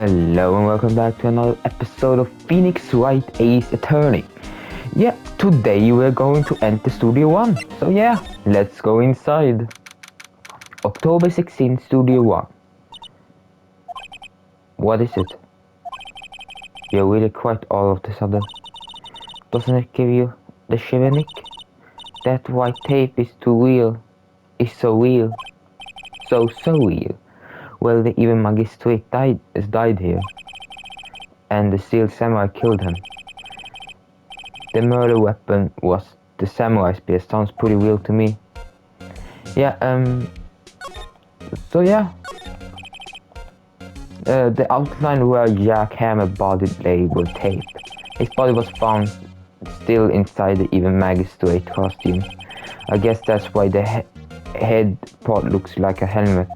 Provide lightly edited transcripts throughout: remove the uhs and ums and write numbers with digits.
Hello and welcome back to another episode of Phoenix Wright Ace Attorney. Yeah, today we're going to enter Studio 1. So yeah, let's go inside. October 16th, Studio 1. What is it? You're really quiet all of a sudden. Doesn't it give you the shiver, Nick? That white tape is too real. Is so real. So real. Well, even magistrate has died here. And the steel samurai killed him. The murder weapon was the samurai spear. Sounds pretty real to me. Yeah, so yeah. The outline where Jack Hammer body lay with tape. His body was found still inside the even magistrate costume. I guess that's why the head part looks like a helmet.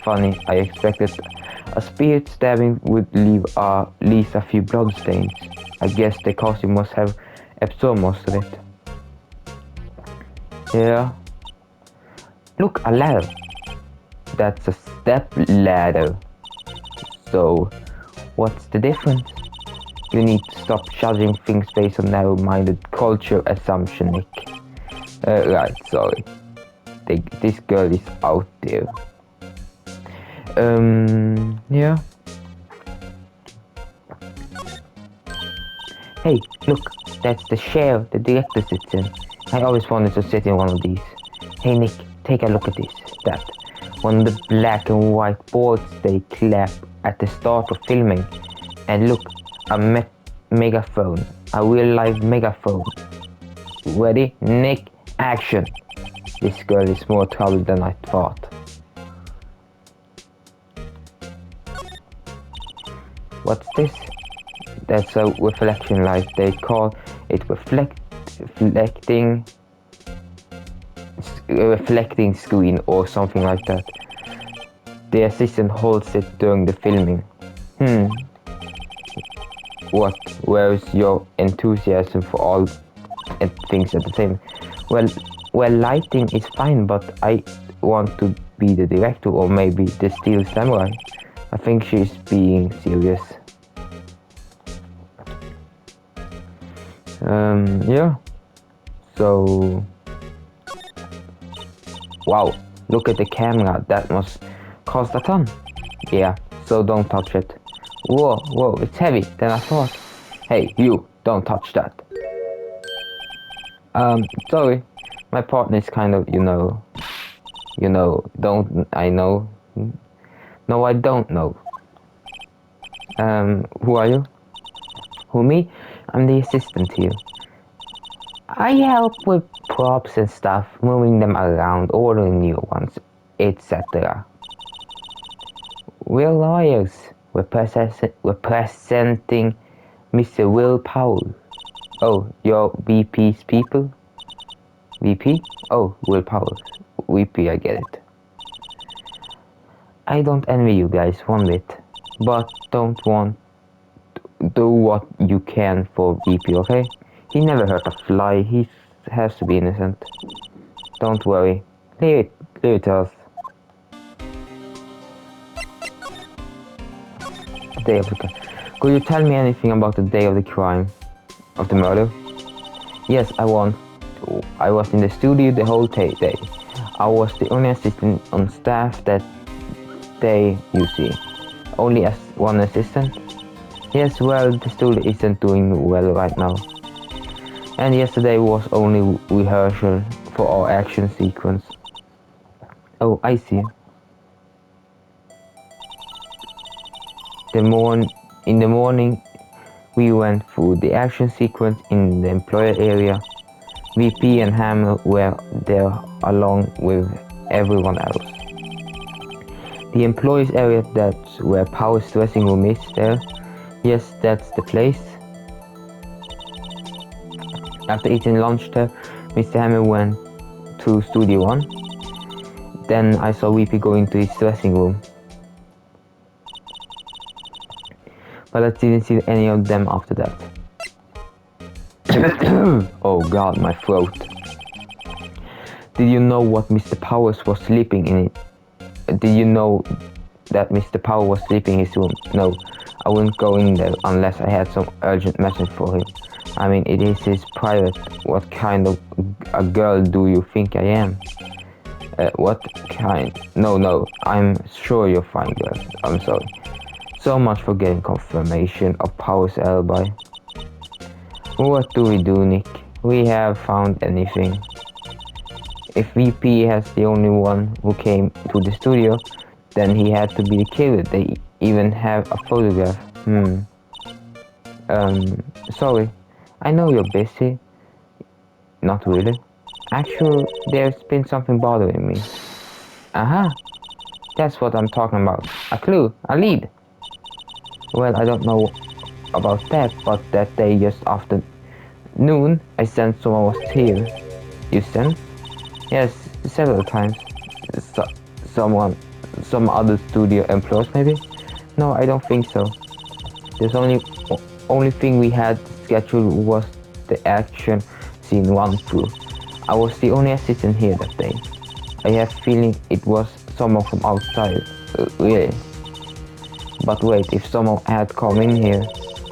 Funny, I expected a spear stabbing would leave at least a few bloodstains. I guess the costume must have absorbed most of it. Yeah. Look, a ladder. That's a step ladder. So, what's the difference? You need to stop judging things based on narrow-minded culture assumption, Nick. Right, sorry. This girl is out there. Yeah. Hey, look, that's the chair the director sits in. I always wanted to sit in one of these. Hey Nick, take a look at this. That one of the black and white boards they clap at the start of filming. And look, a megaphone. A real live megaphone. Ready? Nick, action! This girl is more trouble than I thought. What's this? That's a reflection light. They call it reflecting screen or something like that. The assistant holds it during the filming. What? Where's your enthusiasm for all things at the same? Well, lighting is fine, but I want to be the director or maybe the Steel Samurai. I think she's being serious. Yeah. So, wow, look at the camera. That must cost a ton. Yeah, so don't touch it. Whoa, it's heavy than I thought. Hey, you, don't touch that. Sorry, my partner is kind of, don't I know? No, I don't know. Who are you? Who, me? I'm the assistant here. I help with props and stuff, moving them around, ordering new ones, etc. We're lawyers. We're presenting Mr. Will Powell. Oh, you're VP's people? VP? Oh, Will Powell. VP, I get it. I don't envy you guys one bit, but do what you can for VP, okay? He never hurt a fly. He has to be innocent. Don't worry. Leave it to us. The day of the crime. Could you tell me anything about the day of the crime? Of the murder? Yes, I was in the studio the whole day. I was the only assistant on staff that day, you see. Only as one assistant? Yes, well, the studio isn't doing well right now. And yesterday was only rehearsal for our action sequence. Oh, I see. In the morning, we went through the action sequence in the employer area. VP and Hammer were there along with everyone else. The employees area, that's where Power's dressing room is there. Yes, that's the place. After eating lunch there, Mr. Hammer went to Studio 1. Then I saw VP go into his dressing room. But I didn't see any of them after that. Oh god, my throat. Did you know what Mr. Powers was sleeping in? Did you know that Mr. Powell was sleeping in his room. No, I wouldn't go in there unless I had some urgent message for him. I mean, it is his private. What kind of a girl do you think I am? What kind? No, I'm sure you're fine, girl. I'm sorry. So much for getting confirmation of Powell's alibi. What do we do, Nick? We have found anything. If VP has the only one who came to the studio, then he had to be the killer. They even have a photograph. Sorry. I know you're busy. Not really. Actually, there's been something bothering me. Aha! That's what I'm talking about. A clue. A lead. Well, I don't know about that, but that day just after noon, I sensed someone was here. You sensed? Yes, several times. Some other studio employees maybe? No, I don't think so. There's only thing we had scheduled was the action scene run through. I was the only assistant here that day. I have a feeling it was someone from outside, really. But wait, if someone had come in here,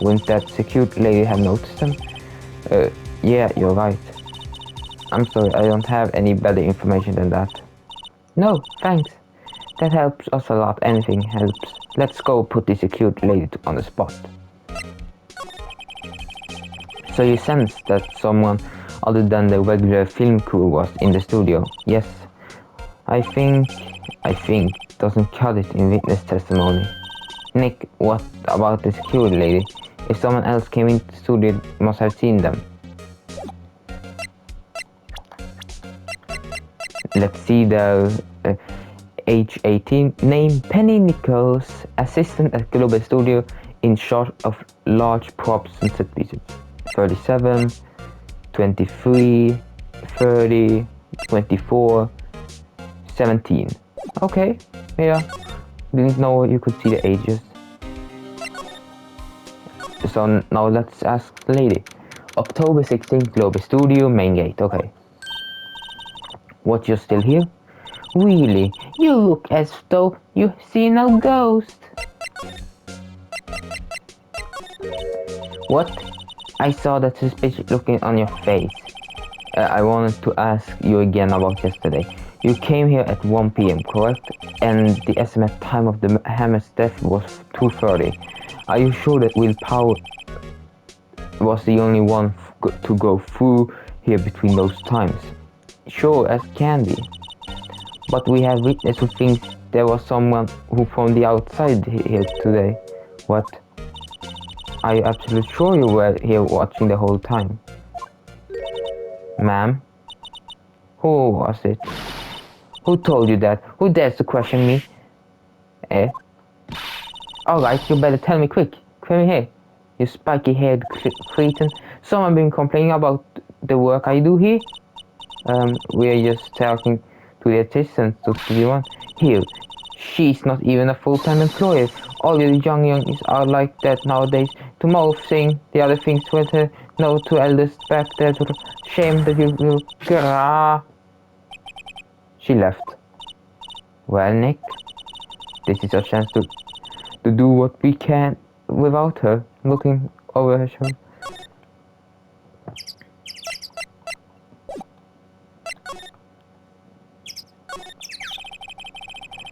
wouldn't that security lady have noticed them? Yeah, you're right. I'm sorry, I don't have any better information than that. No, thanks. That helps us a lot. Anything helps. Let's go put the security lady on the spot. So you sensed that someone other than the regular film crew was in the studio? Yes. I think doesn't cut it in witness testimony. Nick, what about the security lady? If someone else came into the studio, you must have seen them. Let's see the age 18, name Penny Nichols, assistant at Global Studio, in charge of large props and set pieces. 37, 23, 30, 24, 17. Okay, yeah, didn't know you could see the ages. So now let's ask the lady. October 16th, Global Studio, main gate, okay. What, you're still here? Really? You look as though you see no ghost. What? I saw that suspicious looking on your face. I wanted to ask you again about yesterday. You came here at 1 p.m, correct? And the estimated time of the Hammer's death was 2:30. Are you sure that Will Powell was the only one to go through here between those times? Sure as can be. But we have witness who thinks there was someone who from the outside here today. What? Are you absolutely sure you were here watching the whole time? Ma'am? Who was it? Who told you that? Who dares to question me? Eh? Alright, you better tell me quick. Come here, you spiky-haired cretin. Someone been complaining about the work I do here? We're just talking to the assistant to Studio 1. Here, she's not even a full-time employee. All the youngies are like that nowadays. Tomorrow thing, the other things with her. No, two elders back there to shame that you will. She left. Well, Nick, this is our chance to do what we can without her looking over her shoulder.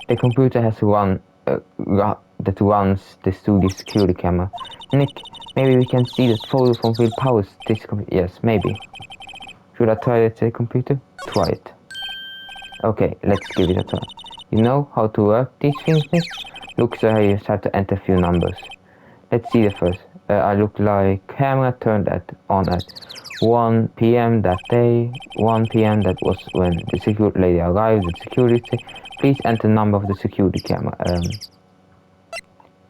The computer has run that runs the studio security camera. Nick, maybe we can see the photo from Will Powell's this computer. Yes, maybe. Should I try it, the computer? Try it. Okay, let's give it a try. You know how to work these things, Nick? Look, so I just have to enter a few numbers. Let's see the first. I look like camera turned on at 1 p.m. that day. 1 p.m. that was when the security lady arrived at security. Please enter number of the security camera.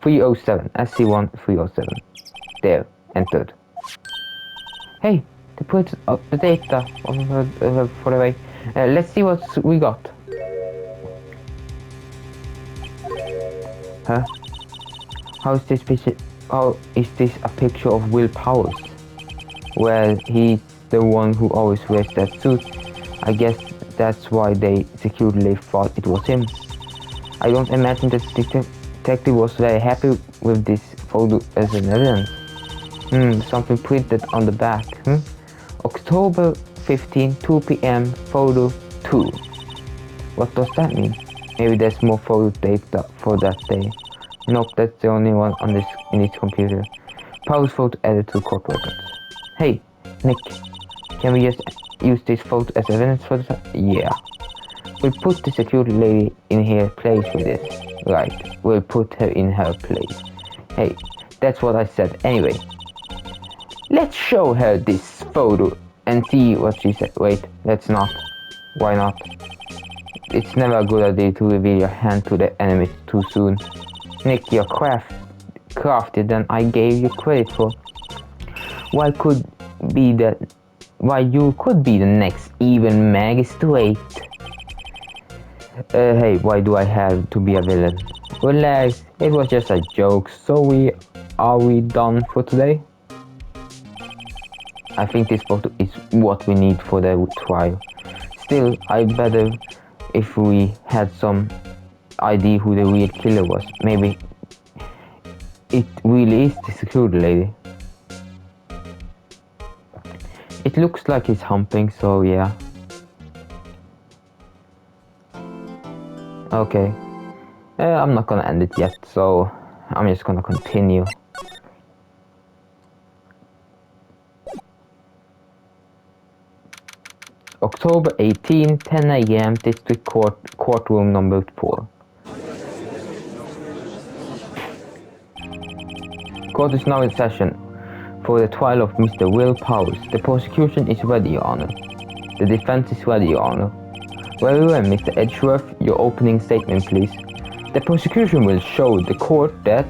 307. SC1 307. There, entered. Hey, they put up the data for the way. Let's see what we got. Huh? How is this a picture of Will Powell? Well, he's the one who always wears that suit. I guess that's why they securely thought it was him. I don't imagine that the detective was very happy with this photo as an evidence. Something printed on the back. October 15, 2 p.m. photo 2. What does that mean? Maybe there's more photo data for that day. Nope, that's the only one on in this computer. Powers photo added to court records. Hey, Nick, can we just use this photo as evidence for this? Yeah. We'll put the security lady in her place with this. Right, we'll put her in her place. Hey, that's what I said anyway. Let's show her this photo and see what she said. Wait, let's not. Why not? It's never a good idea to reveal your hand to the enemy too soon. Nick, you're craftier than I gave you credit for. Why you could be the next evil magistrate. Hey, why do I have to be a villain? Relax, it was just a joke. So are we done for today? I think this photo is what we need for the trial. Still, I'd better if we had some idea who the real killer was. Maybe it really is the security lady. It looks like he's humping, so yeah. Okay. I'm not gonna end it yet, so I'm just gonna continue. October 18, 10 a.m. District Court, courtroom number 4. Court is now in session for the trial of Mr. Will Powers. The prosecution is ready, Your Honor. The defense is ready, Your Honor. Very well, Mr. Edgeworth, your opening statement, please. The prosecution will show the court that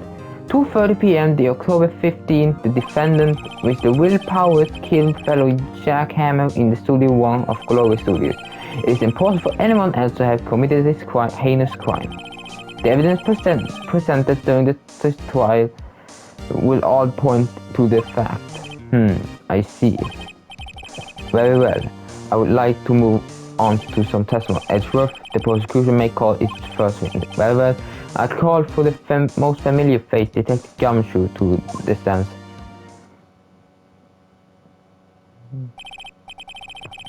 2:30 p.m. the October 15th, the defendant, Mr. Will Powers, killed fellow Jack Hammer in the Studio 1 of Glory Studios. It is impossible for anyone else to have committed this heinous crime. The evidence presented during the trial will all point to the fact. I see. Very well. I would like to move on to some testimony. Edgeworth, the prosecution may call its first witness. Very well. I call for the most familiar face, Detective Gumshoe, to the stand.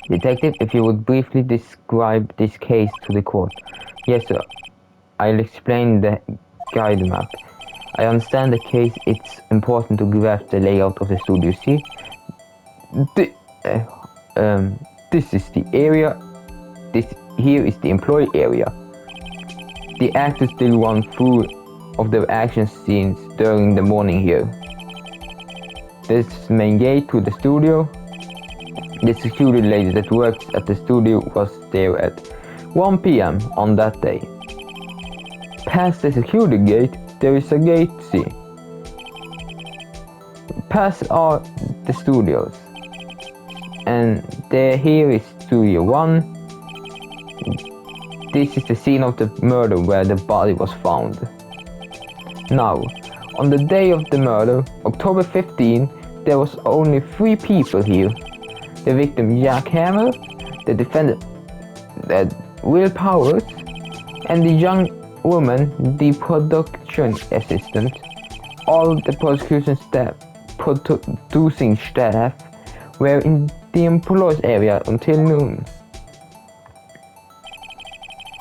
Detective, if you would briefly describe this case to the court. Yes, sir. I'll explain the guide map. I understand the case. It's important to grasp the layout of the studio. See? This is the area. Here is the employee area. The actors still run through of the action scenes during the morning here. This is the main gate to the studio. The security lady that works at the studio was there at 1 p.m. on that day. Past the security gate, there is a gate, see. Past are the studios. And here is Studio 1. This is the scene of the murder where the body was found. Now, on the day of the murder, October 15, there was only 3 people here. The victim Jack Hammer, the defendant Will Powers, and the young woman, the production assistant. All the producing staff were in the employees area until noon.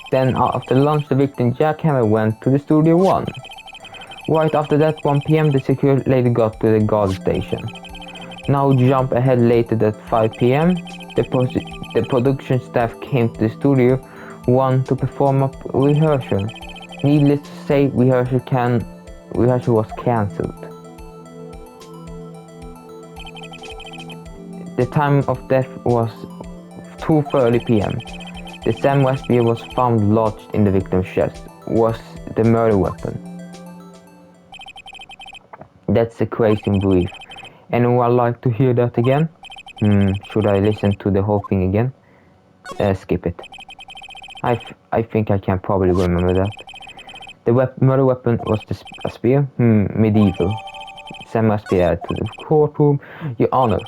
Then after lunch, the victim Jack Hammer went to the Studio 1. Right after that, 1 p.m. the security lady got to the guard station. Now jump ahead later at 5 p.m. The production staff came to the Studio 1 to perform a rehearsal. Needless to say, rehearsal was cancelled. The time of death was 2:30 p.m. The Sam Westby was found lodged in the victim's chest. Was the murder weapon. That's the case in brief. Anyone like to hear that again? Should I listen to the whole thing again? Skip it. I think I can probably remember that. The murder weapon was a spear? Medieval. Sam Westby added to the courtroom. Your Honor,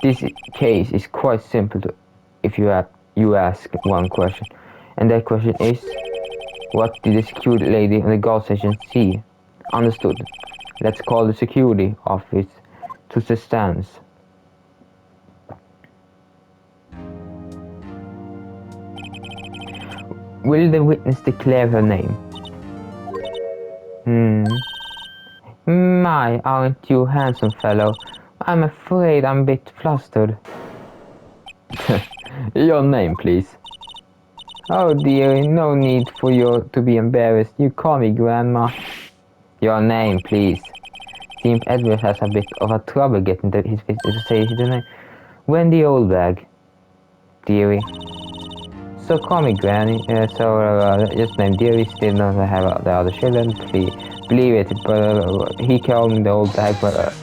this case is quite simple if you ask one question. And that question is, What did the security lady on the guard station see? Understood. Let's call the security office to the stands. Will the witness declare her name? My, aren't you handsome fellow? I'm afraid I'm a bit flustered. Your name, please. Oh dear, no need for you to be embarrassed. You call me Grandma. Your name, please. Seems Edward has a bit of a trouble getting his visitor to say his name. Wendy Oldbag. Dearie. So call me Granny. Just name Dearie. Still not have the other children. Please believe it, but he called me the old bag. But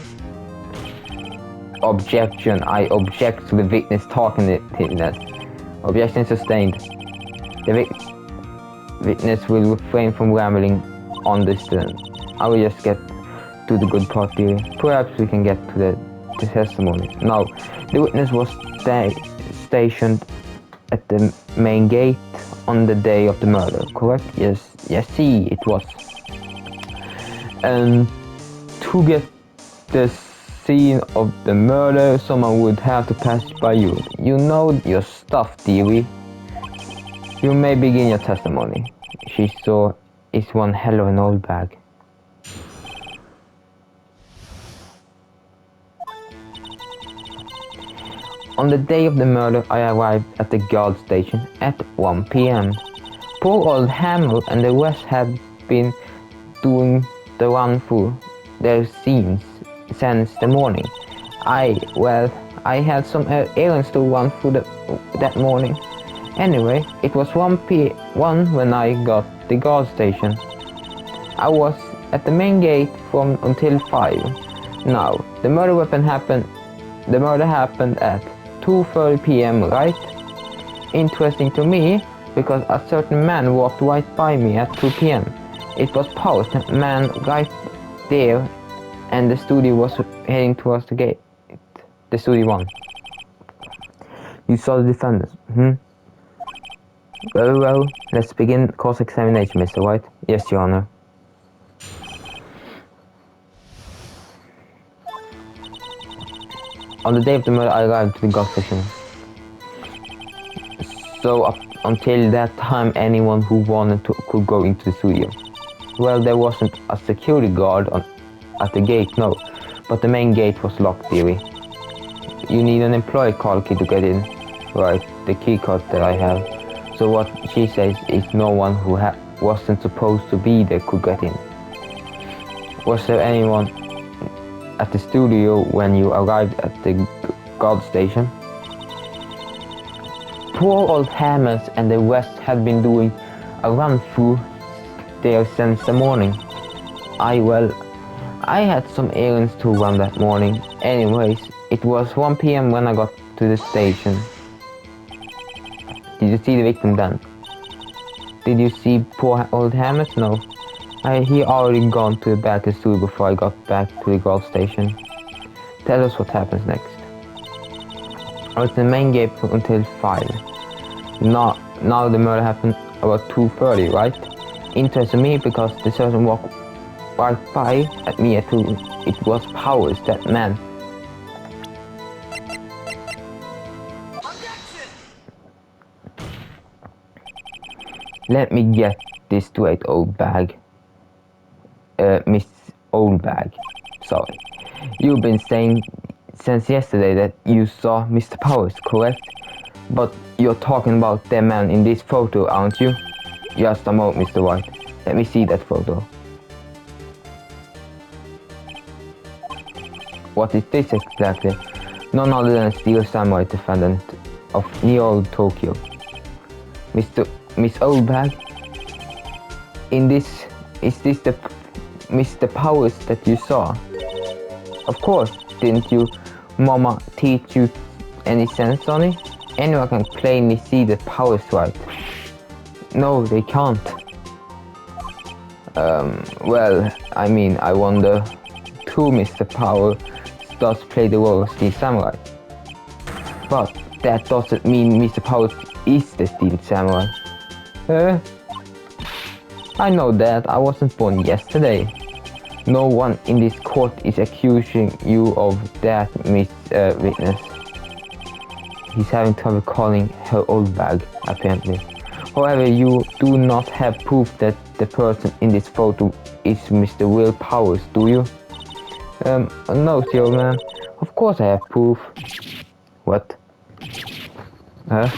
objection. I object to the witness talking this. Objection sustained. The witness will refrain from rambling on this then. I will just get to the good part here. Perhaps we can get to the testimony. Now, the witness was stationed at the main gate on the day of the murder, correct? Yes, see, it was. And to get the scene of the murder, someone would have to pass by you. You know your stuff, dearie. You may begin your testimony. She saw is one hell of an old bag. On the day of the murder, I arrived at the guard station at 1 p.m. Poor old Hamill and the rest had been doing the run through their scenes since the morning. I had some errands to run through that morning. Anyway, it was 1 when I got the guard station. I was at the main gate from until 5. Now, the murder happened at 2:30 p.m., right? Interesting to me, because a certain man walked right by me at 2 p.m. It was Post, a man right there, and the studio was heading towards the gate. The studio 1. You saw the defendants, Very well, let's begin cross-examination, Mr. White. Yes, Your Honor. On the day of the murder, I arrived to the guard station. So up until that time, anyone who wanted to could go into the studio. Well, there wasn't a security guard at the gate, no, but the main gate was locked, dearie. You need an employee card key to get in. Right, the key card that I have. So what she says is no one who wasn't supposed to be there could get in. Was there anyone at the studio when you arrived at the guard station? Poor old Hammers and the rest had been doing a run through there since the morning. I had some errands to run that morning. Anyways, it was 1 p.m. when I got to the station. Did you see the victim then? Did you see poor old Hammers? No. He already gone to the back of the studio before I got back to the guard station. Tell us what happens next. I was in the main gate until 5. Now the murder happened about 2:30, right? Interesting me because the person walked right by at me at 2. It was Powers, that man. Let me get this straight, old bag. Miss Oldbag. Sorry. You've been saying since yesterday that you saw Mr. Powers, correct? But you're talking about the man in this photo, aren't you? Just a moment, Mr. White. Let me see that photo. What is this exactly? None other than a Steel Samurai defendant of Neo Tokyo. Miss Oldbag? Is this the Mr. Powers that you saw? Of course, didn't you Mama teach you any sense on it? Anyone can plainly see that Powers right. No, they can't. Well, I mean, I wonder who Mr. Powers does play the role of Steel Samurai. But that doesn't mean Mr. Powers is the Steel Samurai. I know that. I wasn't born yesterday. No one in this court is accusing you of that, Miss Witness. He's having trouble calling her old bag, apparently. However, you do not have proof that the person in this photo is Mr. Will Powers, do you? No, sir, ma'am. Of course I have proof. What? Huh?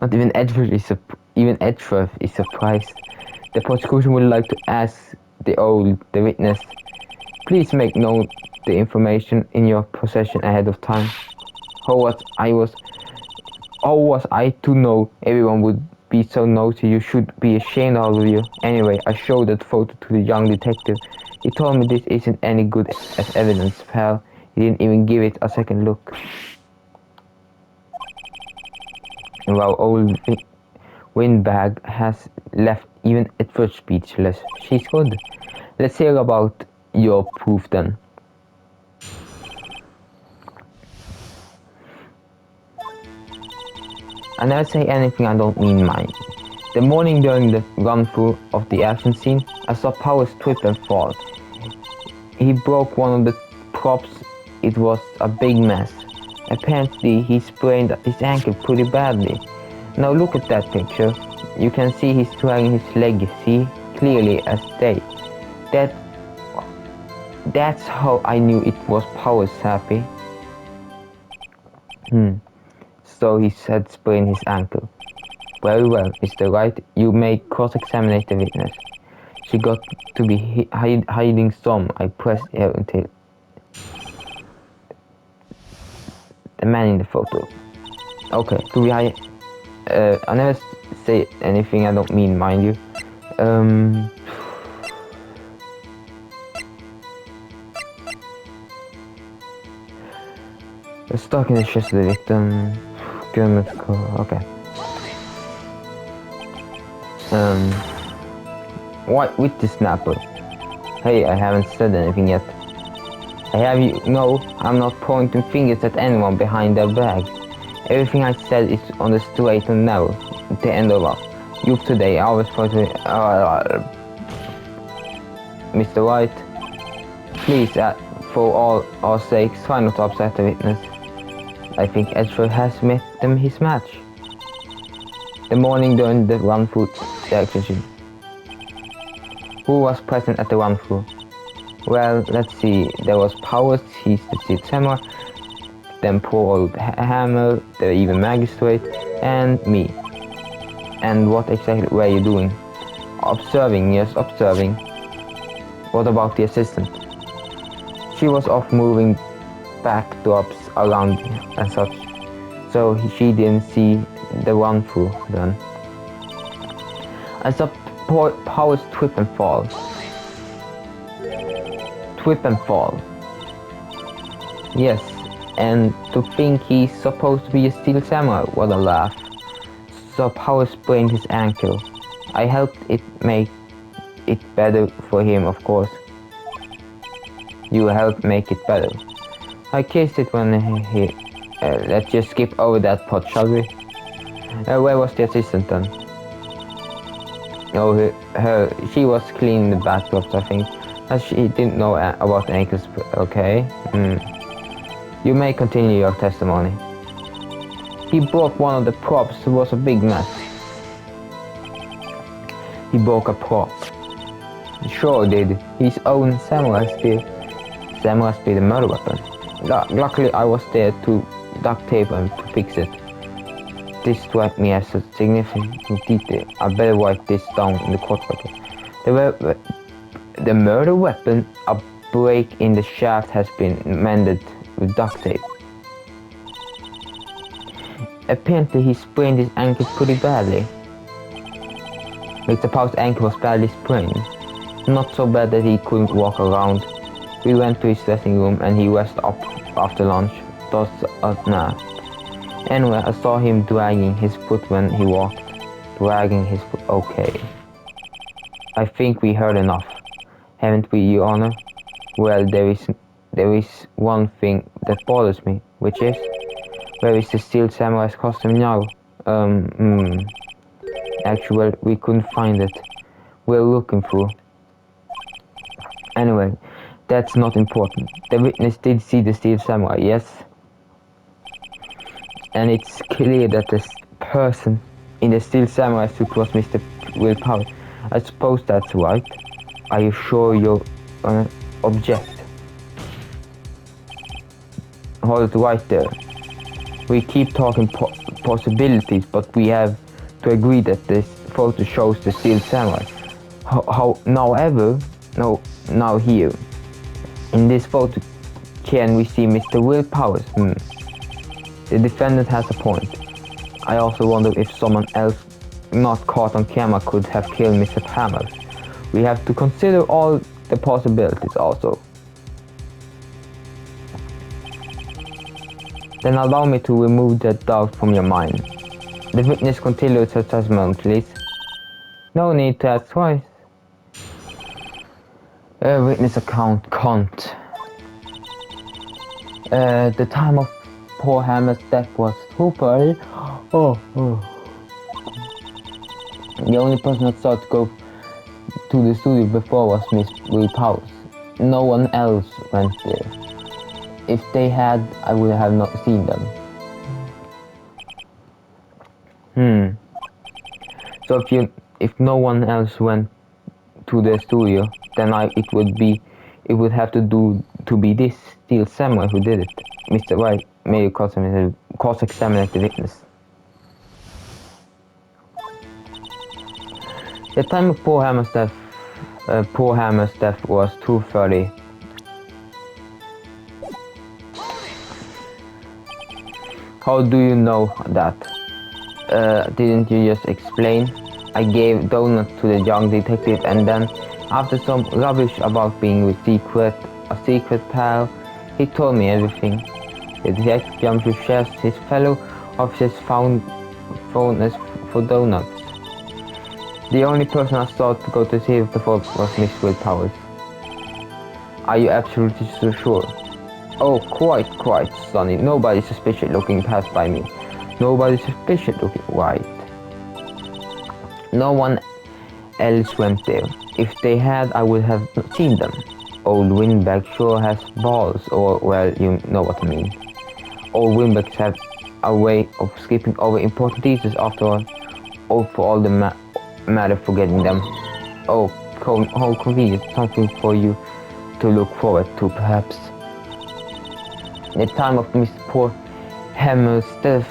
Not even Edward is surprised. The prosecution would like to ask the witness, please make known the information in your possession ahead of time. How was I to know everyone would be so nosy? You should be ashamed, all of you. Anyway, I showed that photo to the young detective. He told me this isn't any good as evidence, pal. He didn't even give it a second look. Wow, old Windbag has left even Edward speechless. She's good. Let's hear about your proof then. I never say anything I don't mean mine. The morning during the run-through of the action scene, I saw Powers trip and fall. He broke one of the props. It was a big mess. Apparently, he sprained his ankle pretty badly. Now look at that picture. You can see he's dragging his leg, see? Clearly as day. That's how I knew it was Powers happy. So he had sprained his ankle. Very well, Mr. Wright, you may cross-examine the witness. She got to be hiding some. I pressed her until the man in the photo. Okay, to be I never say anything I don't mean, mind you. Stuck in the chest of the victim. Okay. What with the snapper? Hey, I haven't said anything yet. No, I'm not pointing fingers at anyone behind their back. Everything I said is on the straight and narrow. The end of all. You today, I always point to Mr. White. Please, for all our sakes, try not to upset the witness. I think Edward has met his match. The morning during the run-through the execution. Who was present at the run-through? Well, let's see. There was Powers, he's the chief samurai, then poor old Hammer, the even magistrate, and me. And what exactly were you doing? Observing, yes, observing. What about the assistant? She was off moving backdrops around and such, so she didn't see the run-through then. I saw Powers trip and fall. Trip and fall. Yes, and to think he's supposed to be a steel samurai, what a laugh. So Powers sprained his ankle. I helped it make it better for him, of course. You helped make it better. I kissed it when he... let's just skip over that part, shall we? Where was the assistant then? Oh, she was cleaning the backdrops, I think. As she didn't know about ankles. Okay. You may continue your testimony. He broke one of the props. It was a big mess. He broke a prop. Sure did. His own samurai spear. Samurai spear, the murder weapon. Luckily, I was there to duct tape and to fix it. This struck me as a significant detail. I better write this down in the court record. The murder weapon, a break in the shaft has been mended with duct tape. Apparently he sprained his ankle pretty badly. Mr. Powers' ankle was badly sprained. Not so bad that he couldn't walk around. We went to his dressing room and he rested up after lunch. Thus a nap. Anyway, I saw him dragging his foot when he walked. Dragging his foot. Okay. I think we heard enough. Haven't we, Your Honor? Well, there is one thing that bothers me, which is, where is the steel samurai's costume now? Actually, we couldn't find it. we're looking for. Anyway, that's not important. The witness did see the steel samurai, yes? And it's clear that the person in the steel samurai suit was Mr. Willpower. I suppose that's right. Are you sure you're object? Hold it right there. We keep talking possibilities, but we have to agree that this photo shows the steel samurai. Now here, in this photo, can we see Mr. Willpowers? The defendant has a point. I also wonder if someone else not caught on camera could have killed Mr. Hammers. We have to consider all the possibilities also. Then allow me to remove that doubt from your mind. The witness continues her testimony, please. No need to ask twice. Witness account can't. The time of poor Hammer's death was 2:30. The only person that saw to go to the studio before was Miss Willpowers. No one else went there. If they had, I would have not seen them. So if no one else went to the studio, then it would have to be this steel samurai who did it. Mr. Wright may cross-examine the witness. The time of poor Hammer's death was 2:30. How do you know that? Didn't you just explain? I gave donuts to the young detective, and then, after some rubbish about being a secret pal, he told me everything. The detective jumped to chest. His fellow officers phoned us for donuts. The only person I saw to go to see the folks was Miss Willpowers. Are you absolutely so sure? Oh, quite, Sonny. Nobody suspicious looking passed by me. Nobody suspicious looking, right? No one else went there. If they had, I would have seen them. Old windbag sure has balls, or, well, you know what I mean. Old windbags have a way of skipping over important details after all, or for all the matter forgetting them. Oh, how convenient, something for you to look forward to, perhaps. The time of Mr. Poor Hammer's death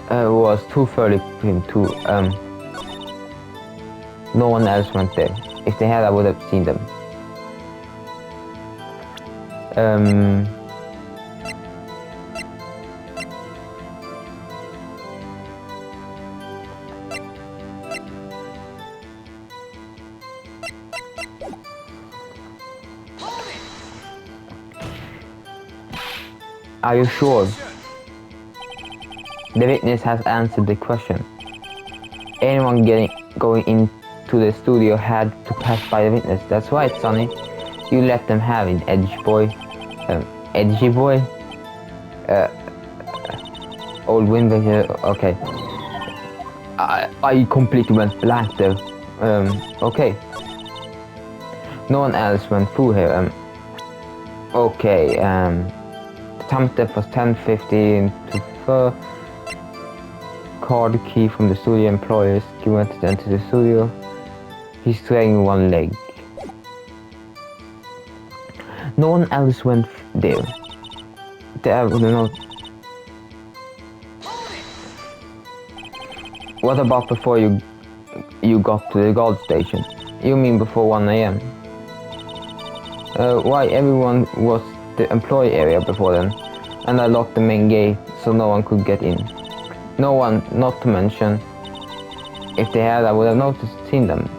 was 2:30 p.m. No one else went there. If they had, I would have seen them. Are you sure? The witness has answered the question. Anyone going into the studio had to pass by the witness. That's right, Sonny. You let them have it, edgy boy. Edgy boy? Old windbag, okay. I completely went blank there. Okay. No one else went through here. Okay, the time step was 10:15 to 4. Card key from the studio employees. He went to enter the studio. He's dragging one leg. No one else went there. What about before you got to the guard station? You mean before 1 a.m.? Why, everyone was the employee area before then, and I locked the main gate so no one could get in. No one, not to mention, if they had, I would have seen them.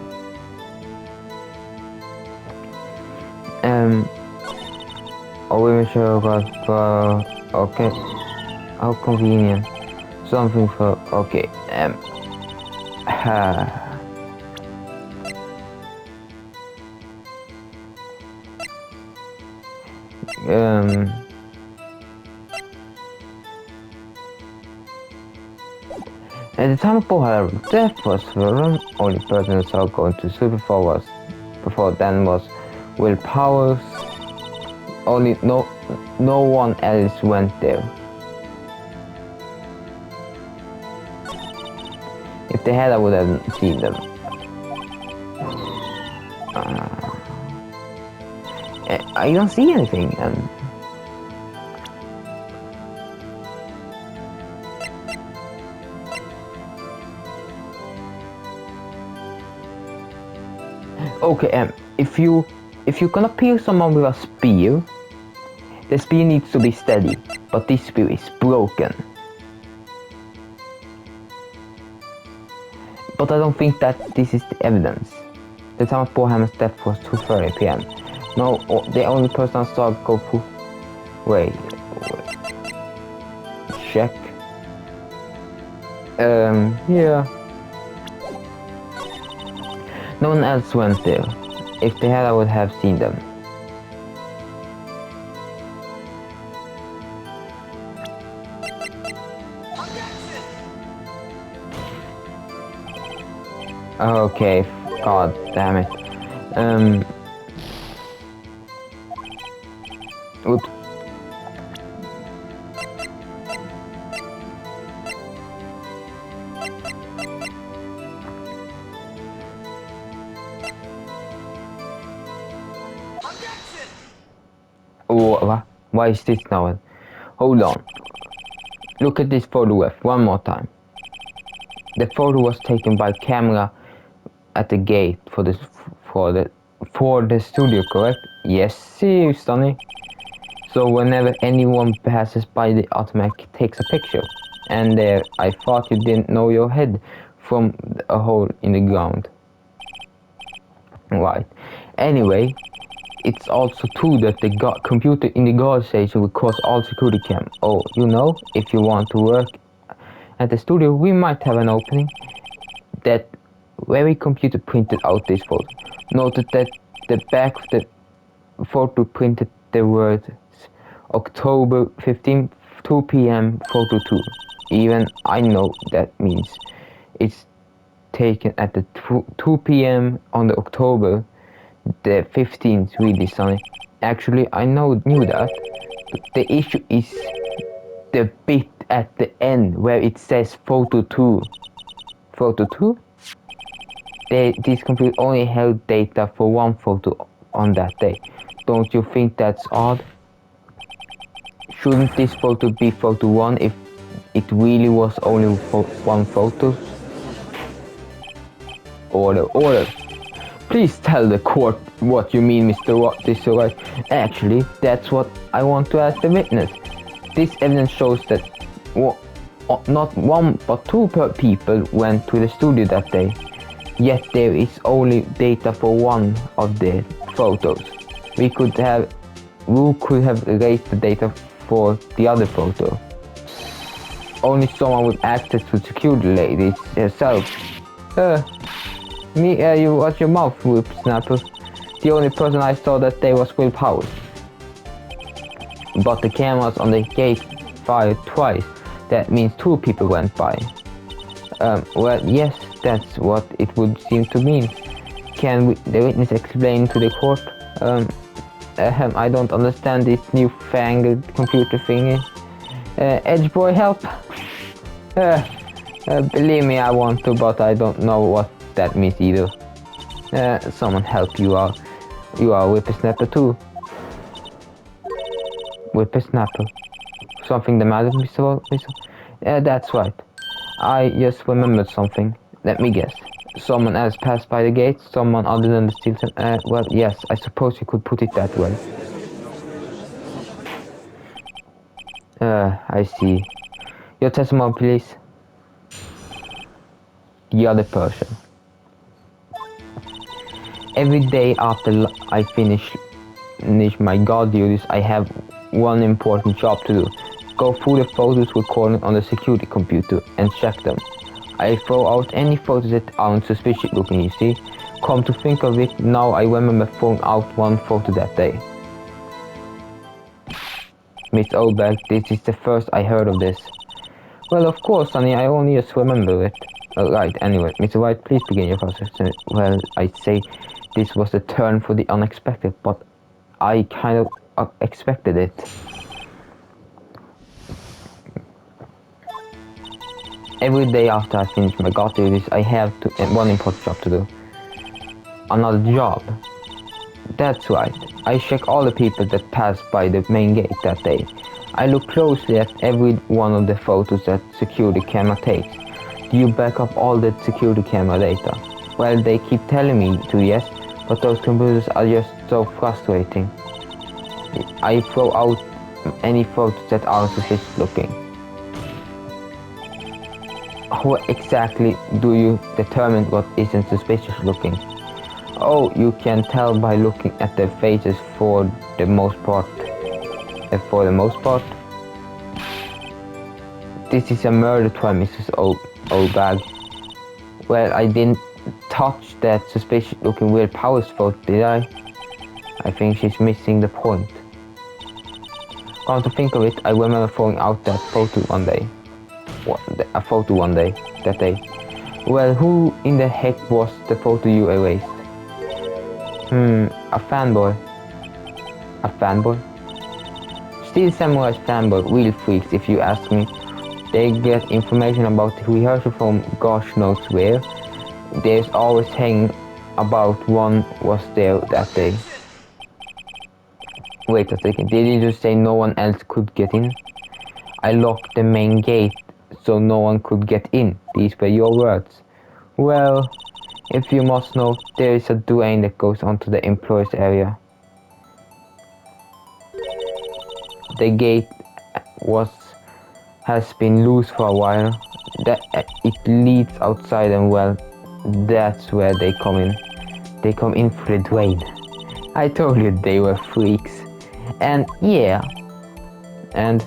Oh, we sure got, okay. How convenient. Something for, okay, At the time of Paul death was the only person who saw going to Super 4 was before then was Will Powers. Only no one else went there. If they had, I would have seen them. I don't see anything. Okay, if you're gonna pierce someone with a spear, the spear needs to be steady, but this spear is broken. But I don't think that this is the evidence. The time of Paul Hammer's death was 2:30 p.m. No, the only person I saw go through... Wait. Check. Yeah. No one else went there. If they had, I would have seen them. Okay, god damn it. Oops. Oh, why is this now? Hold on. Look at this photograph one more time. The photo was taken by camera at the gate for the studio, correct? Yes, seriously. So whenever anyone passes by, the automatic takes a picture. And there, I thought you didn't know your head from a hole in the ground. Right. Anyway, it's also true that the computer in the guard station records all security cam. Oh, you know, if you want to work at the studio, we might have an opening. That very computer printed out this photo. Noted that the back of the photo printed the words October 15, 2 p.m. photo 2. Even I know that means it's taken at the 2 p.m. on the October the 15th, really, Sonny. Actually, I knew that. The issue is the bit at the end where it says photo 2. Photo 2? This computer only held data for one photo on that day. Don't you think that's odd? Shouldn't this photo be photo 1 if it really was only one photo? Order. Please tell the court what you mean, Mr. Wright. Actually, that's what I want to ask the witness. This evidence shows that not one but two people went to the studio that day. Yet there is only data for one of the photos. Who could have erased the data for the other photo? Only someone with access to security ladies herself. You watch your mouth, whippersnapper. The only person I saw that day was Will Powers. But the cameras on the gate fired twice. That means two people went by. Well, yes, that's what it would seem to mean. Can the witness explain to the court? I don't understand this newfangled computer thingy. Edge boy, help! Believe me, I want to, but I don't know what that means either. Someone help you out. You are a whippersnapper too. Whippersnapper. Something the matter, Mr. That's right. I just remembered something. Let me guess. Someone else passed by the gate? Someone other than the Stilton? Well, yes, I suppose you could put it that way. I see. Your testimony, please. The other person. Every day after I finish my guard duties, I have one important job to do. Go through the photos recorded on the security computer and check them. I throw out any photos that aren't suspicious looking, you see. Come to think of it, now I remember throwing out one photo that day. Miss Oldberg, this is the first I heard of this. Well, of course, Sonny, I only just remember it. Right, anyway, Mr. White, please begin your process. Well, I'd say this was a turn for the unexpected, but I kind of expected it. Every day after I finish my guard duties, I have one important job to do. Another job. That's right. I check all the people that pass by the main gate that day. I look closely at every one of the photos that security camera takes. Do you back up all the security camera data? Well, they keep telling me to, yes, but those computers are just so frustrating. I throw out any photos that aren't suspicious looking. How exactly do you determine what isn't suspicious looking? Oh, you can tell by looking at their faces for the most part. This is a murder trial, Mrs. O'Bag. Well, I didn't touch that suspicious looking weird powers photo, did I? I think she's missing the point. Come to think of it, I remember throwing out that photo one day. That day. Well, who in the heck was the photo you erased? A fanboy. A fanboy? Steel Samurai's fanboy, real freaks if you ask me. They get information about the rehearsal from gosh knows where. There's always hanging about one was there that day. Wait a second, did you just say no one else could get in? I locked the main gate so no one could get in. These were your words. Well, if you must know, there is a drain that goes onto the employees area. The gate has been loose for a while. It leads outside and well, that's where they come in. They come in through the drain. I told you they were freaks. And yeah. And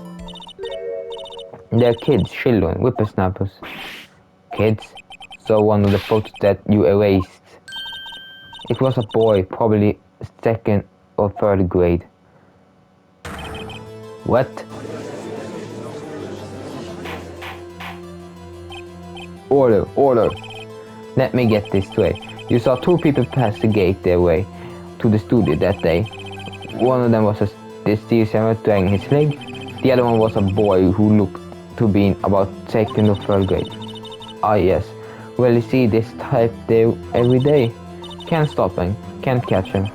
they're kids, children, whippersnappers. Kids. So one of the photos that you erased. It was a boy, probably 2nd or 3rd grade. What? Order. Let me get this straight. You saw 2 people pass the gate their way to the studio that day. One of them was the steel samurai dragging his leg. The other one was a boy who looked to be in about 2nd or 3rd grade. Ah yes. Well, you see this type there every day. Can't stop him, can't catch him.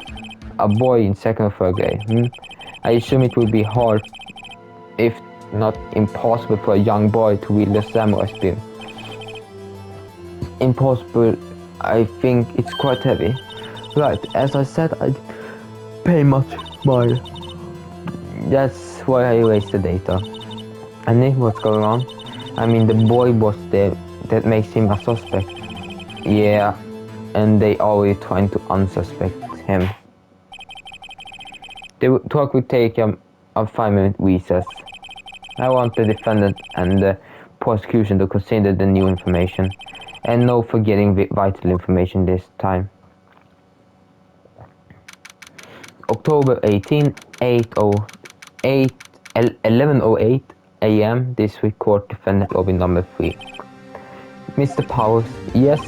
A boy in 2nd or 3rd grade. I assume it would be hard, if not impossible, for a young boy to wield a samurai spear. Impossible, I think it's quite heavy. Right, as I said, I'd pay much more. That's why I erased the data. I knew what's going on. I mean, the boy was there. That makes him a suspect. Yeah, and they always trying to unsuspect him. The talk will take a 5-minute recess. I want the defendant and the prosecution to consider the new information. And no forgetting vital information this time. October 18, 11:08 a.m. District Court Defendant Lobby number 3. Mr. Powers, yes?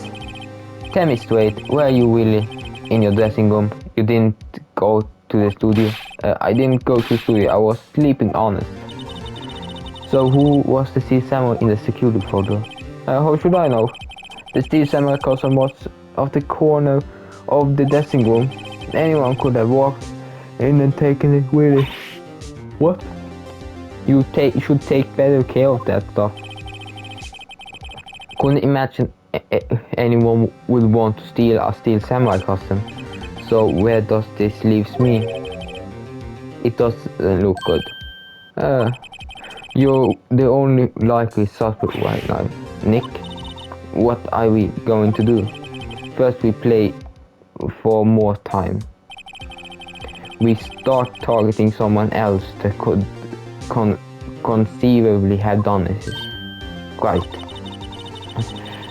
Tell me straight, were you really in your dressing room? You didn't go to the studio? I didn't go to the studio, I was sleeping, honest. So who was the Steel Samurai in the security photo? How should I know? The Steel Samurai cousin was off the corner of the dressing room. Anyone could have walked in and taken it with it. What? You should take better care of that stuff. Couldn't imagine anyone would want to steal a Steel Samurai costume. So where does this leaves me? It doesn't look good. You're the only likely suspect right now, Nick. What are we going to do? First we play for more time. We start targeting someone else that could conceivably have done this. Right.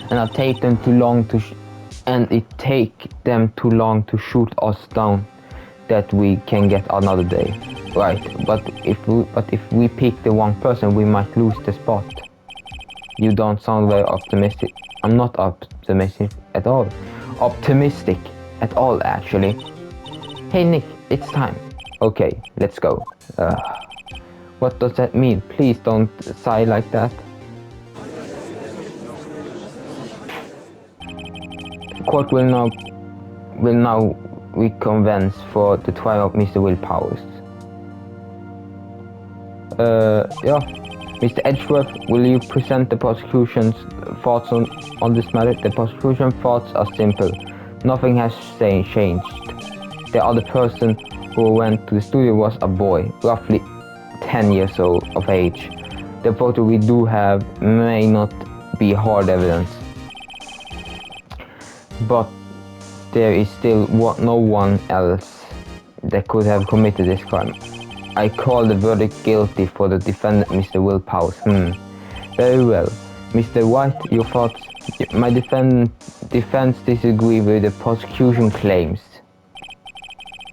And it take them too long to shoot us down that we can get another day. Right, but if we pick the wrong person, we might lose the spot. You don't sound very optimistic. I'm not optimistic at all. Optimistic at all, actually. Hey Nick, it's time. Okay, let's go. What does that mean? Please don't sigh like that. The court will now reconvene for the trial of Mr. Will Powers. Yeah. Mr. Edgeworth, will you present the prosecution's thoughts on this matter? The prosecution's thoughts are simple. Nothing has changed. The other person who went to the studio was a boy, roughly 10 years old of age. The photo we do have may not be hard evidence, but there is still no one else that could have committed this crime. I call the verdict guilty for the defendant, Mr. Will Powers. Very well. Mr. White, your thoughts? My defense disagree with the prosecution claims.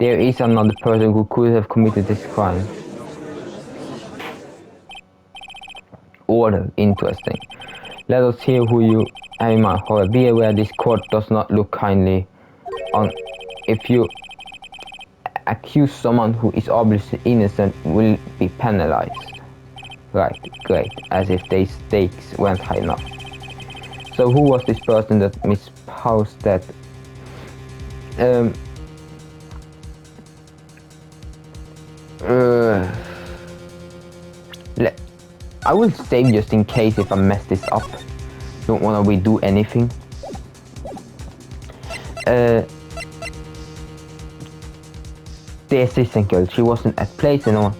There is another person who could have committed this crime. Order. Interesting. Let us hear who you have in mind. However, be aware this court does not look kindly on if you accuse someone who is obviously innocent will be penalized. Right, great, as if the stakes weren't high enough. So who was this person that Miss Powers that I will save just in case if I mess this up. Don't wanna redo anything. The assistant girl, she wasn't at place and all.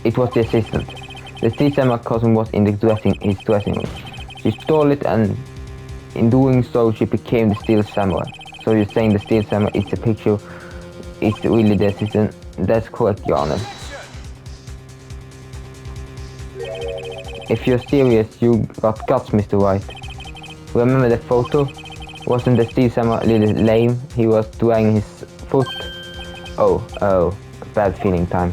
It was the assistant. The steel samurai costume was in his dressing room. She stole it, and in doing so she became the steel samurai. So you're saying the steel samurai is the picture, it's really the assistant? That's correct, Your Honor. If you're serious, you got guts, Mr. White. Remember the photo? Wasn't the steel samurai a little lame? He was dragging his foot. Oh, bad feeling time.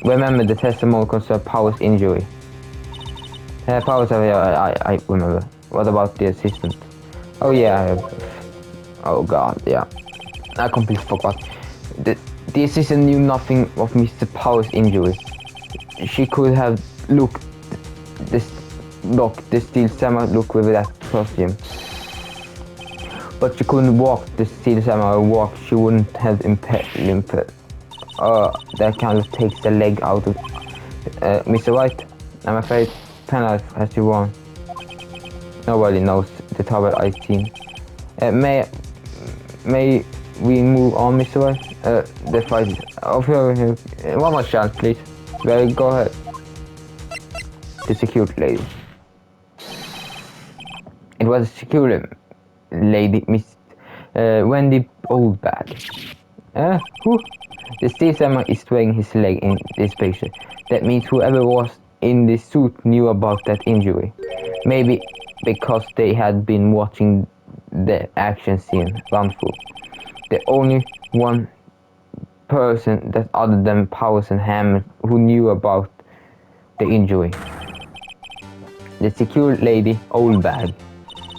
Remember the testimony concerned Powers' injury. Powers, I remember. What about the assistant? Oh yeah, oh god, yeah. I completely forgot. The assistant knew nothing of Mr. Powers' injury. She could have looked the steel samurai look with that costume. But she couldn't walk the steel samurai walk. She wouldn't have impaired. That kind of takes the leg out of Mr. White. I'm afraid penalty has you won. Nobody knows the trouble I've seen. May we move on, Mr. White? The fight is over. One more chance, please. Well, go ahead. The security lady. It was a security lady, Miss Wendy Oldbag. Who? The steel samurai is swaying his leg in this picture. That means whoever was in the suit knew about that injury. Maybe because they had been watching the action scene run through. The only one person that other than Powers and Hammond who knew about the injury. The security lady, Oldbag.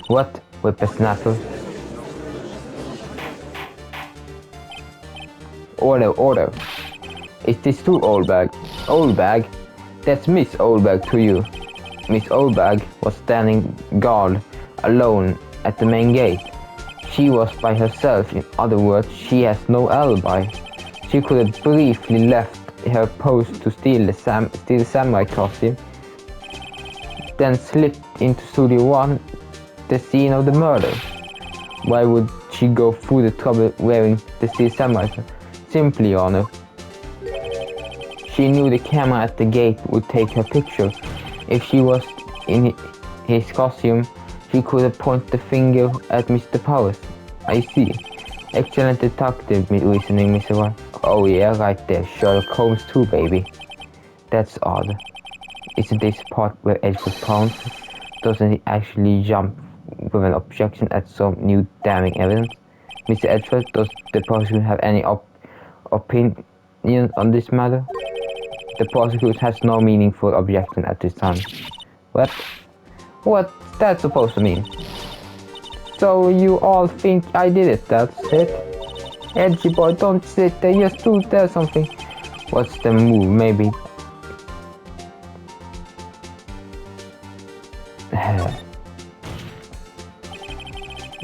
What? Whippersnapper? Order. Is this true, Oldbag? Oldbag? That's Miss Oldbag to you. Miss Oldbag was standing guard alone at the main gate. She was by herself. In other words, she has no alibi. She could have briefly left her post to steal the samurai costume, then slipped into Studio 1, the scene of the murder. Why would she go through the trouble wearing the steel samurai costume? Simply, Your Honor. She knew the camera at the gate would take her picture. If she was in his costume, she could have pointed the finger at Mr. Powers. I see. Excellent detective reasoning, Mr. White. Oh yeah, right there. Sherlock Holmes too, baby. That's odd. Isn't this part where Edward pounds? Doesn't he actually jump with an objection at some new damning evidence? Mr. Edward, does the prosecution have any opinion on this matter? The prosecutor has no meaningful objection at this time. What? What that supposed to mean? So you all think I did it, that's it? Edgy boy, don't sit there, just do there something. What's the move, maybe?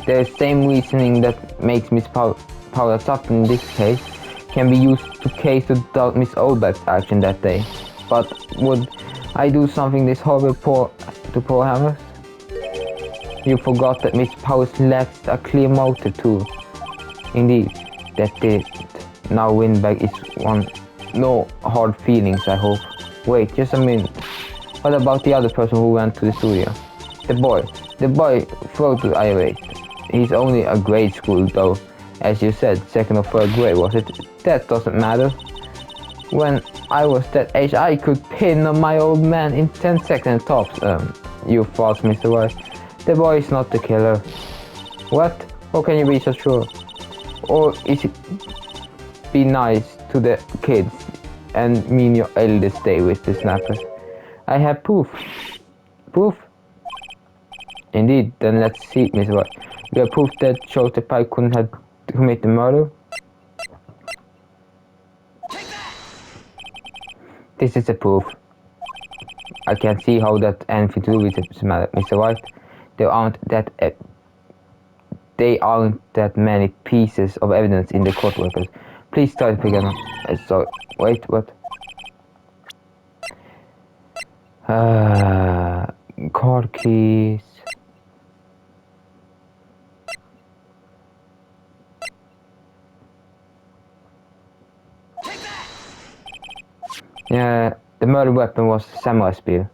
The same reasoning that makes Miss Paula tough in this case can be used to case to doubt Miss Oldback's action that day. But would I do something this horrible to poor Hammers? You forgot that Miss Powers lacked a clear motive too. Indeed, that did it. Now Windbag is one. No hard feelings, I hope. Wait, just a minute. What about the other person who went to the studio? The boy. The boy photo irate. He's only a grade school though. As you said, second or third grade, was it? That doesn't matter. When I was that age, I could pin on my old man in 10 seconds tops. You false, Mr. White. The boy is not the killer. What? How can you be so sure? Or is it be nice to the kids and mean your eldest day with the snappers? I have proof. Proof? Indeed, then let's see, Mr. White. We have proof that shows the Pike couldn't have committed the murder. This is the proof. I can't see how that anything to do with it, Mr. White. There aren't that many pieces of evidence in the court records. Please try to figure out. Sorry, wait, what? Car keys. Yeah, the murder weapon was a samurai spear.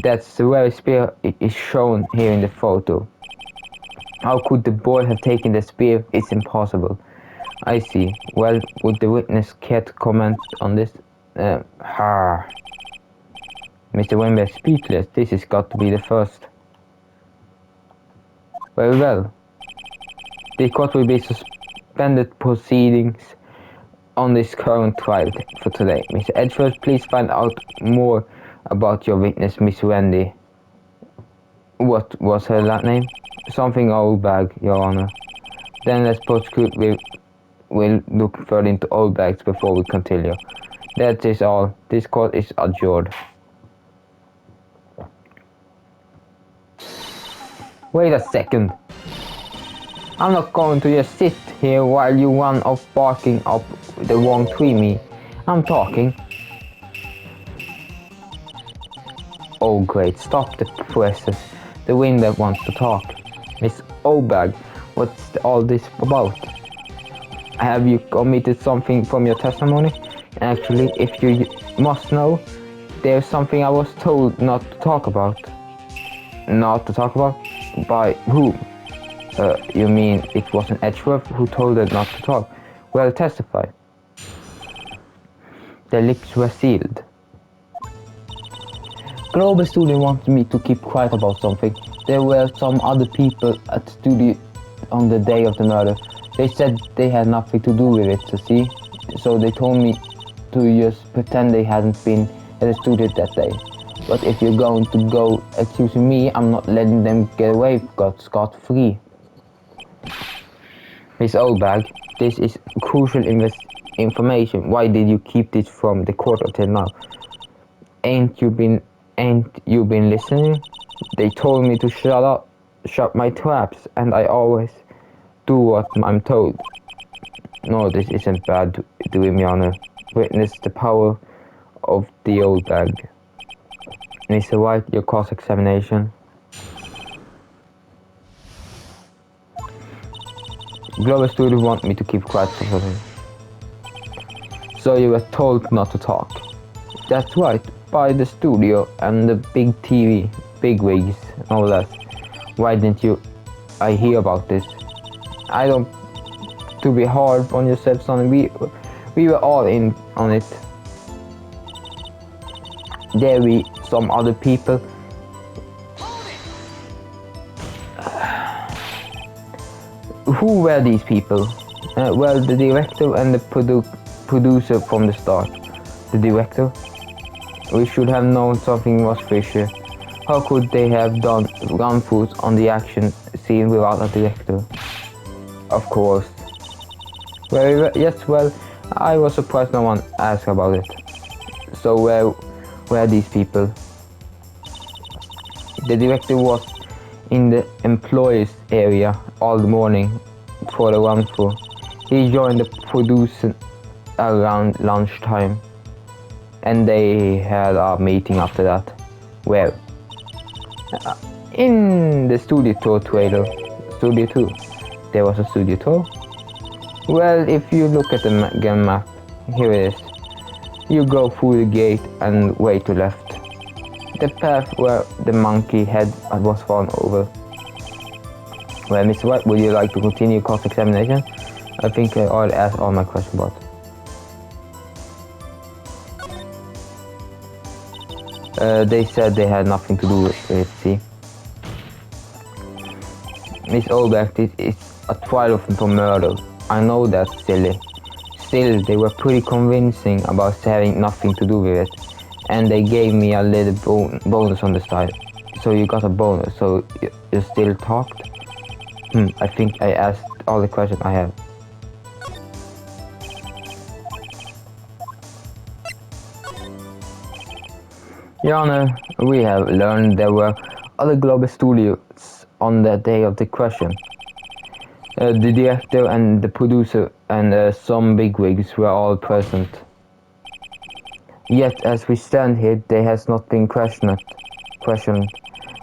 That's the very spear is shown here in the photo. How could the boy have taken the spear? It's impossible. I see. Well, would the witness care to comment on this? Mr. Wimber, speechless. This has got to be the first. Very well. The court will be suspended proceedings on this current trial for today. Mr. Edgeworth, please find out more about your witness, Miss Wendy. What was her last name? Something old bag, Your Honor. Then let's prosecute. We'll look further into old bags before we continue. That is all. This court is adjourned. Wait a second. I'm not going to just sit here while you run off barking up the wrong tree me. I'm talking. Oh great, stop the presses. The wind that wants to talk. Miss Obag, what's all this about? Have you omitted something from your testimony? Actually, if you must know, there's something I was told not to talk about. Not to talk about? By whom? You mean it wasn't Edgeworth who told her not to talk? Well, testify. Their lips were sealed. Global Studio wanted me to keep quiet about something. There were some other people at the studio on the day of the murder. They said they had nothing to do with it, see? So they told me to just pretend they hadn't been at the studio that day. But if you're going to go accusing me, I'm not letting them get away scot-free. Miss Oldbag, this is crucial information. Why did you keep this from the court until now? Ain't you been listening? They told me to shut my traps, and I always do what I'm told. No, this isn't bad, doing me honor. Witness the power of the old bag. Mr. White, your cross-examination. Global Studio want me to keep quiet for something. So you were told not to talk. That's right, by the studio and the big TV, big wigs, and all that. Why didn't I hear about this? I don't to be hard on yourself, son. We were all in on it. There we some other people. Who were these people? Well, the director and the producer from the start. the director. We should have known something was fishy. How could they have gone through on the action scene without a director? Of course. Well, I was surprised no one asked about it. So where were these people? The director was in the employees area all morning for the run-through. He joined the producer around lunchtime, and they had a meeting after that. Where? In the studio tour trailer. Studio 2. There was a studio tour. Well, if you look at the game map, here it is. You go through the gate and way to left. The path where the monkey head was fallen over. Well, Mr. Wright, would you like to continue cross-examination? I think I already asked all my questions about. They said they had nothing to do with it, see. Miss Olbeck, this is a trial for murder. I know that's silly. Still, they were pretty convincing about having nothing to do with it. And they gave me a little bonus on the side. So you got a bonus, so you still talked? I think I asked all the questions I have. Your Honor, we have learned there were other global studios on the day of the question. The director and the producer and some bigwigs were all present. Yet, as we stand here, they has not been questioned.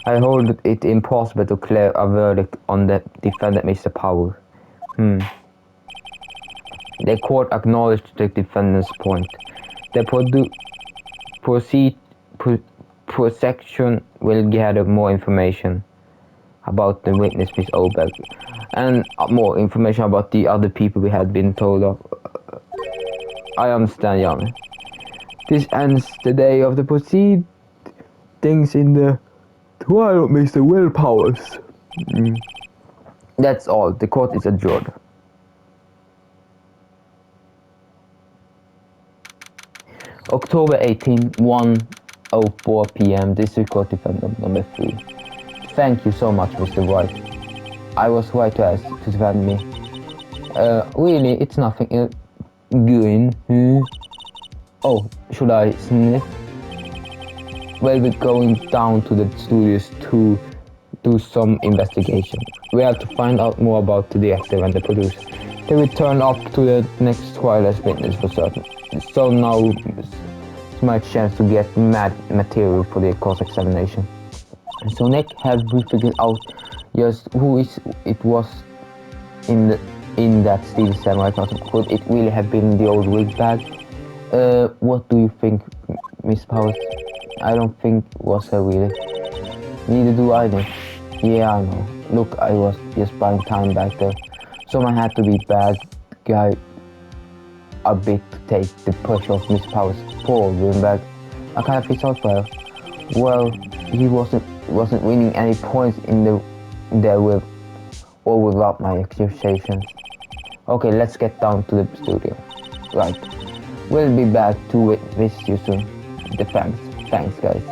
I hold it impossible to declare a verdict on the defendant, Mr. Powell. The court acknowledged the defendant's point. The prosecution will gather more information about the witness, Miss Oberg, and more information about the other people we had been told of. I understand, Your Honor. This ends the day of the proceedings in the trial of Mr. Will Powers. That's all. The court is adjourned. October 18, 1:04 p.m. District Court Defendant number 3. Thank you so much, Mr. Wright. I was right to ask to defend me. Really, it's nothing. Going. Oh, should I sniff? Well, we're going down to the studios to do some investigation. We have to find out more about the director and the producer. They will turn up to the next trial as witness for certain. So now it's my chance to get mad material for the cross-examination. So Nick, have we figured out just who it was in that Steel Samurai costume? Could it really have been the old wig bag? What do you think, Miss Powers? I don't think it was her really. Neither do I, Nick. Yeah, I know. Look, I was just buying time back there. Someone had to be bad guy a bit to take the pressure off Miss Powers' poor room bag. I kind of feel sorry for her. Well, he wasn't winning any points there with or without my accusations. Okay, let's get down to the studio. Right. We'll be back to visit you soon. Thanks guys.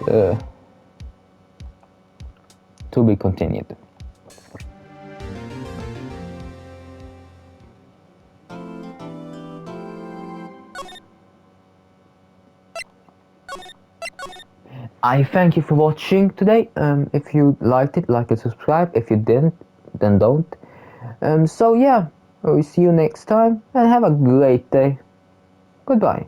To be continued. I thank you for watching today. If you liked it, like and subscribe. If you didn't, then don't. So yeah, we'll see you next time and have a great day. Goodbye.